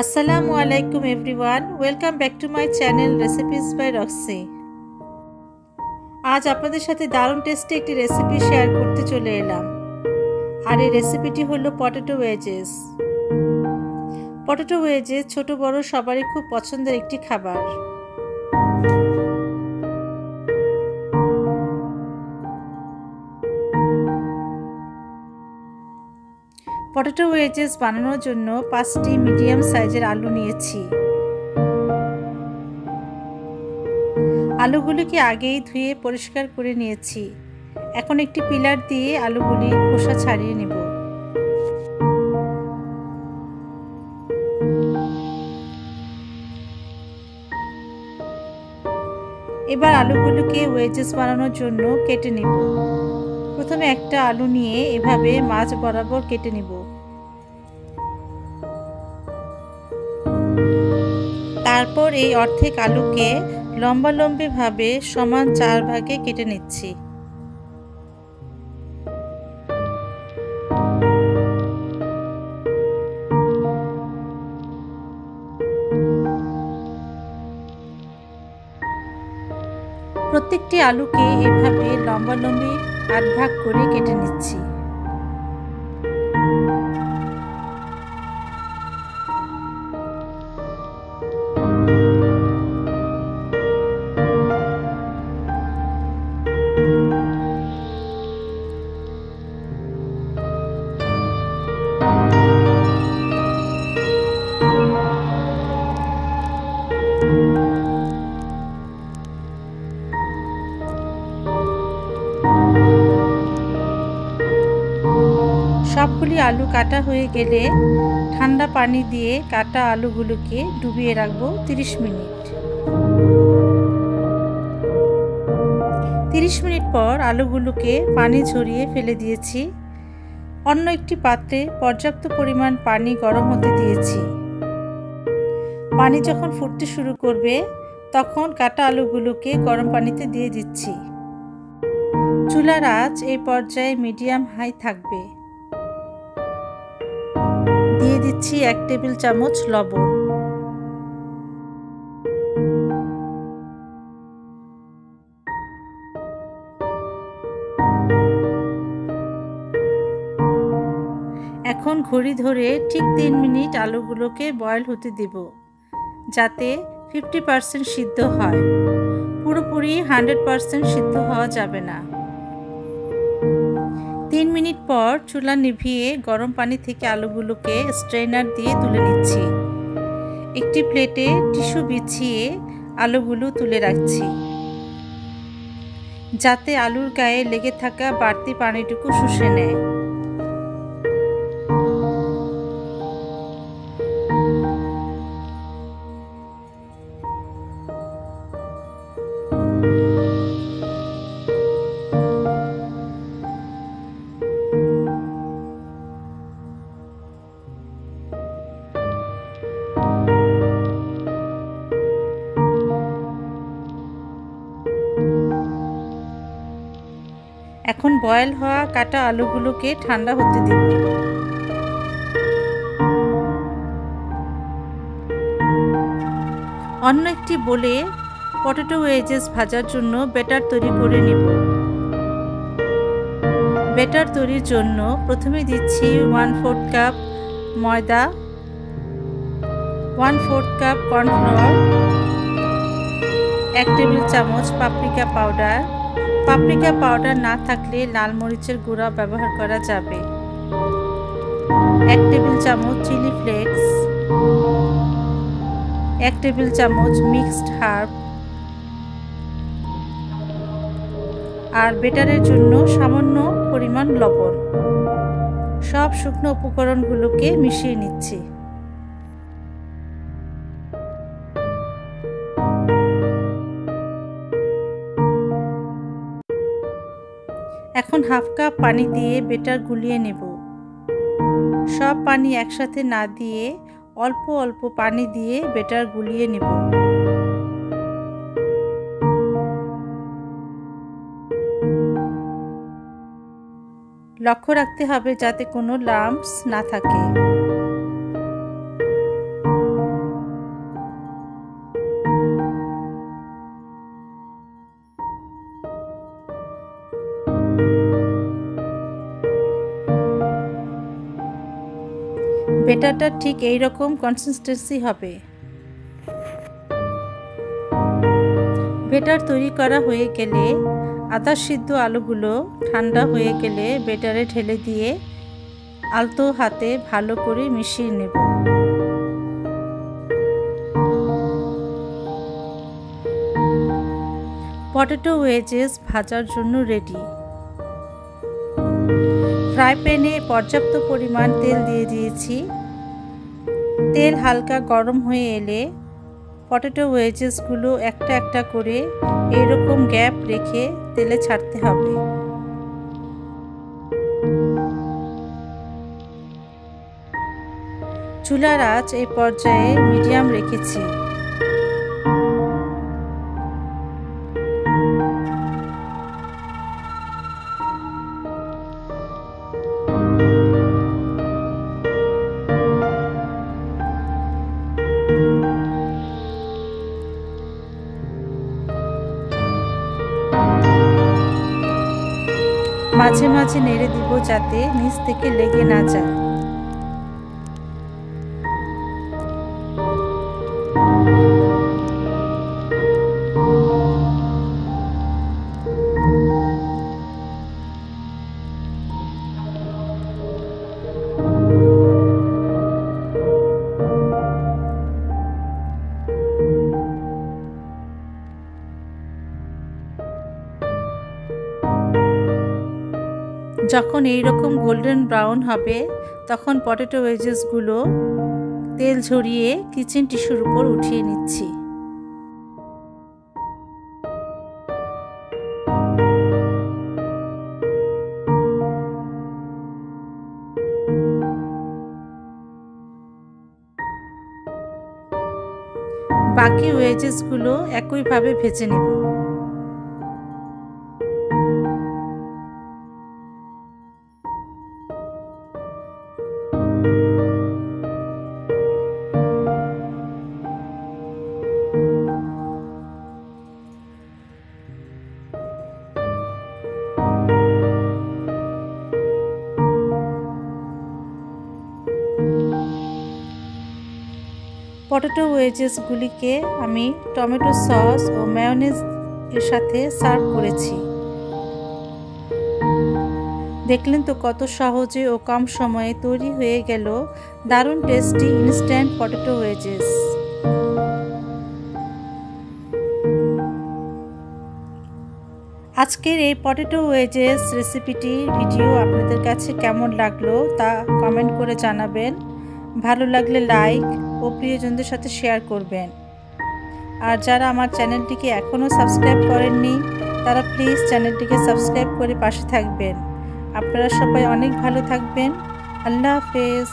আসসালামু আলাইকুম everyone, welcome back to my channel recipes by Roxy. আজ আপনাদের সাথে দারুণ টেস্টি একটি রেসিপি শেয়ার করতে চলে এলাম। আর এই রেসিপিটি হলো পটেটো ওয়েজেস। পটেটো ওয়েজেস ছোট বড় সবারই খুব পছন্দের একটি খাবার। পটেটো ওয়েজেস বানানোর জন্য 5টি মিডিয়াম সাইজের আলু নিয়েছি। আলুগুলিকে আগেই ধুয়ে পরিষ্কার করে নিয়েছি। এখন একটি পিলার দিয়ে আলুগুলি খোসা ছাড়িয়ে নেব। এবার আলুগুলোকে ওয়েজেস বানানোর জন্য কেটে নেব। প্রথমে একটা আলু নিয়ে এভাবে মাঝ বরাবর কেটে নেব। তারপর এই অর্ধেক আলুকে লম্বালম্বি ভাবে সমান 4 ভাগে কেটে নিচ্ছি। প্রত্যেকটি আলুকে এভাবে লম্বালম্বি 8 ভাগ করে কেটে নিচ্ছি। সবগুলি আলু কাটা হয়ে গেলে ঠান্ডা পানি দিয়ে কাটা আলুগুলোকে ডুবিয়ে রাখবো 30 মিনিট। 30 মিনিট পর আলুগুলোকে পানি ঝরিয়ে ফেলে দিয়েছি। অন্য একটি পাত্রে পর্যাপ্ত পরিমাণ পানি গরম হতে দিয়েছি। পানি যখন ফুটতে শুরু করবে তখন কাটা আলুগুলোকে গরম পানিতে দিয়ে দিচ্ছি। চুলার আঁচ এই পর্যায়ে মিডিয়াম হাই থাকবে। দিয়ে দিচ্ছি 1 টেবিল চামচ লবণ। এখন ঘড়ি ধরে ঠিক 3 মিনিট আলুগুলোকে বয়েল হতে দেব, যাতে 50% সিদ্ধ হয়। পুরোপুরি 100% সিদ্ধ হওয়া যাবে না। 3 মিনিট পর চুলা নিভিয়ে গরম পানি থেকে আলুগুলোকে স্ট্রেনার দিয়ে তুলে নিচ্ছি। একটি প্লেটে টিস্যু বিছিয়ে আলুগুলো তুলে রাখছি, যাতে আলুর গায়ে লেগে থাকা বাড়তি পানিটুকু শুষে নেয়। এখন বয়েল হওয়া কাটা আলুগুলোকে ঠান্ডা হতে দেব। অন্য একটি বোলে পটেটো ওয়েজেস ভাজার জন্য ব্যাটার তৈরি করে নেব। ব্যাটার তৈরির জন্য প্রথমে দিচ্ছি 1/4 কাপ ময়দা, 1/4 কাপ কর্নফ্লাওয়ার, 1 টেবিল চামচ পাপরিকা পাউডার। পাপরিকা পাউডার না থাকলে লাল মরিচের গুঁড়া ব্যবহার করা যাবে। 1 টেবিল চামচ চিলি ফ্লেক্স, 1 টেবিল চামচ মিক্সড হার্ব, আর ব্যাটারের জন্য সামান্য পরিমাণ লবণ। সব শুকনো উপকরণগুলোকে মিশিয়ে নিচ্ছি। এখন 1/2 কাপ পানি দিয়ে ব্যাটার গুলিয়ে নেব। সব পানি একসাথে না দিয়ে অল্প অল্প পানি দিয়ে ব্যাটার গুলিয়ে নেব। লক্ষ্য রাখতে হবে যাতে কোনো লাম্পস না থাকে। বেটারটা ঠিক এই রকম কনসিস্টেন্সি হবে। বেটার তৈরি করা হয়ে গেলে আধা সিদ্ধ আলুগুলো ঠান্ডা হয়ে গেলে বেটারে ঢেলে দিয়ে আলতো হাতে ভালো করে মিশিয়ে নেব। পটেটো ওয়েজেস ভাজার জন্য রেডি। ফ্রাই প্যানে পর্যাপ্ত পরিমাণ তেল দিয়ে দিয়েছি। তেল হালকা গরম হয়ে এলে পটেটো ওয়েজেসগুলো একটা একটা করে এরকম গ্যাপ রেখে তেলে ছাড়তে হবে। চুলার আঁচ এই পর্যায়ে মিডিয়াম রেখেছি। মাঝে মাঝে নেড়ে দিব যাতে নিচ থেকে লেগে না যায়। যখন এই রকম গোল্ডেন ব্রাউন হবে তখন পটেটো ওয়েজেসগুলো তেল ঝরিয়ে কিচেন টিস্যুর উপর উঠিয়ে নিচ্ছি। বাকি ওয়েজেসগুলো একইভাবে ভেজে নেব। পটেটো ওয়েজেসগুলিকে আমি টমেটো সস ও মায়োনেজ এর সাথে সার্ভ করেছি। দেখলেন তো কত সহজে ও কম সময়ে তৈরি হয়ে গেল দারুণ টেস্টি ইনস্ট্যান্ট পটেটো ওয়েজেস। আজকের এই পটেটো ওয়েজেস রেসিপিটির ভিডিও আপনাদের কাছে কেমন লাগলো তা কমেন্ট করে জানাবেন। ভালো লাগলে লাইক ও প্রিয়জনদের সাথে শেয়ার করবেন। আর যারা আমার চ্যানেলটিকে এখনও সাবস্ক্রাইব করেননি তারা প্লিজ চ্যানেলটিকে সাবস্ক্রাইব করে পাশে থাকবেন। আপনারা সবাই অনেক ভালো থাকবেন। আল্লাহ হাফেজ।